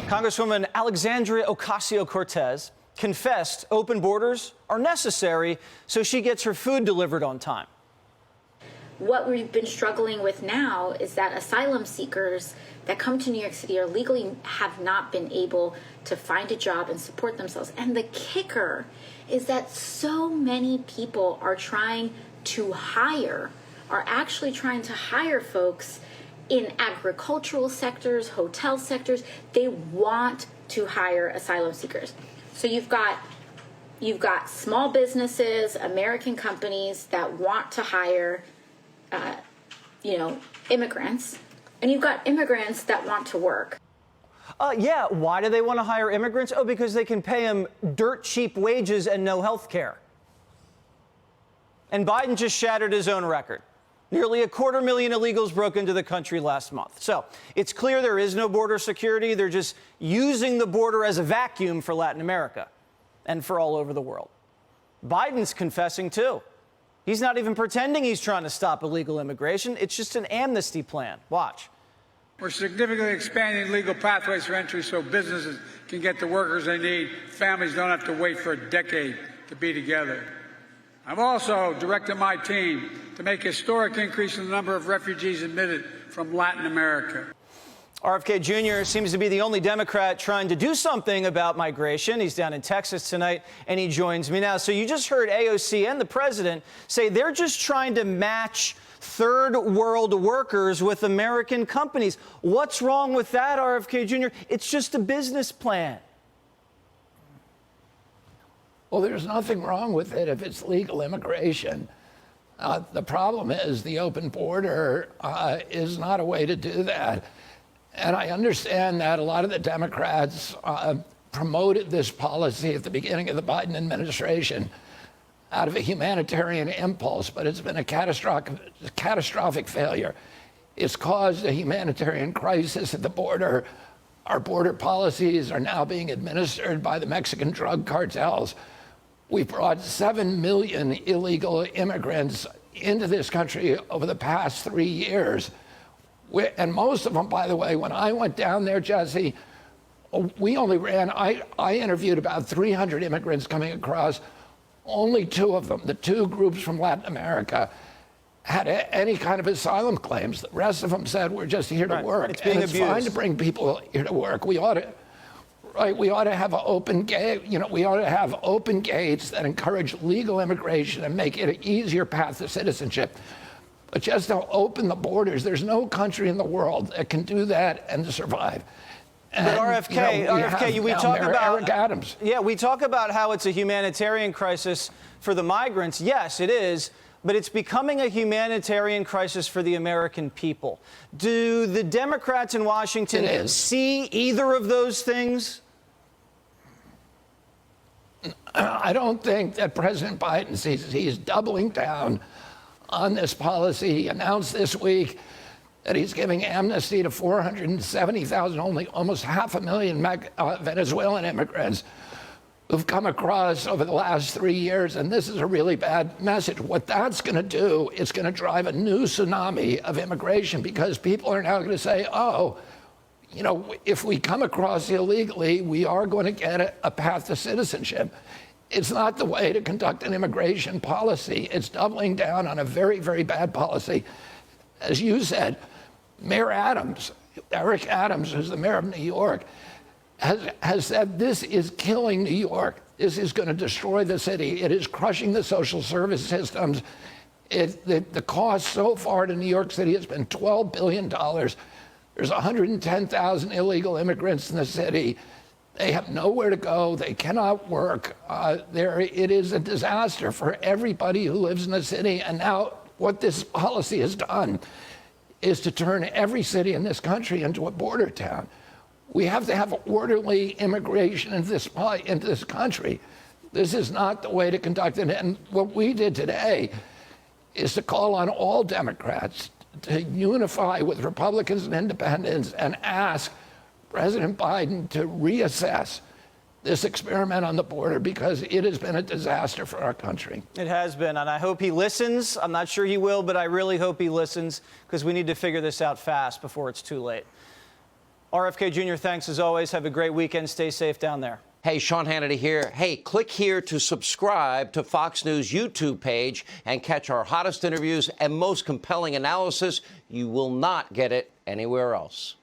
Congresswoman Alexandria Ocasio-Cortez confessed open borders are necessary so she gets her food delivered on time. What we've been struggling with now is that asylum seekers that come to New York City are legally have not been able to find a job and support themselves. And the kicker is that so many people are actually trying to hire folks in agricultural sectors, hotel sectors. They want to hire asylum seekers. So you've got small businesses, American companies that want to hire immigrants, and you've got immigrants that want to work. Yeah, why do they want to hire immigrants? Oh, because they can pay them dirt cheap wages and no health care. And Biden just shattered his own record. Nearly 250,000 illegals broke into the country last month. So it's clear there is no border security. They're just using the border as a vacuum for Latin America and for all over the world. Biden's confessing, too. He's not even pretending he's trying to stop illegal immigration. It's just an amnesty plan. Watch. We're significantly expanding legal pathways for entry so businesses can get the workers they need. Families don't have to wait for a decade to be together. I've also directed my team to make a historic increase in the number of refugees admitted from Latin America. RFK Jr. seems to be the only Democrat trying to do something about migration. He's down in Texas tonight, and he joins me now. So you just heard AOC and the president say they're just trying to match third world workers with American companies. What's wrong with that, RFK Jr.? It's just a business plan. Well, there's nothing wrong with it if it's legal immigration. The problem is the open border is not a way to do that. And I understand that a lot of the Democrats promoted this policy at the beginning of the Biden administration out of a humanitarian impulse, but it's been a catastrophic failure. It's caused a humanitarian crisis at the border. Our border policies are now being administered by the Mexican drug cartels. We brought 7 million illegal immigrants into this country over the past 3 years. And most of them, by the way, when I went down there, Jesse, we only ran, I interviewed about 300 immigrants coming across. Only 2 of them, the 2 groups from Latin America, had any kind of asylum claims. The rest of them said, we're just here to work. It's being abused. It's fine to bring people here to work. We ought to have an open gate. We ought to have open gates that encourage legal immigration and make it an easier path to citizenship. But just to open the borders, there's no country in the world that can do that and survive. But RFK, we talk about Eric Adams. Yeah, we talk about how it's a humanitarian crisis for the migrants. Yes, it is. But it's becoming a humanitarian crisis for the American people. Do the Democrats in Washington see either of those things? I don't think that President Biden sees. He's doubling down on this policy. He announced this week that he's giving amnesty to 470,000, only almost 500,000 Venezuelan immigrants who've come across over the last 3 years, and this is a really bad message. What that's going to do is going to drive a new tsunami of immigration, because people are now going to say, oh, if we come across illegally, we are going to get a path to citizenship. It's not the way to conduct an immigration policy. It's doubling down on a very, very bad policy. As you said, Mayor Adams, Eric Adams, who's the mayor of New York, has said this is killing New York. This is going to destroy the city. It is crushing the social service systems. The cost so far to New York City has been $12 billion. There's 110,000 illegal immigrants in the city. They have nowhere to go. They cannot work. It is a disaster for everybody who lives in the city. And now what this policy has done is to turn every city in this country into a border town. We have to have orderly immigration into this country. This is not the way to conduct it. And what we did today is to call on all Democrats to unify with Republicans and independents and ask President Biden to reassess this experiment on the border, because it has been a disaster for our country. It has been, and I hope he listens. I'm not sure he will, but I really hope he listens, because we need to figure this out fast before it's too late. RFK Jr., thanks as always. Have a great weekend. Stay safe down there. Hey, Sean Hannity here. Hey, click here to subscribe to Fox News YouTube page and catch our hottest interviews and most compelling analysis. You will not get it anywhere else.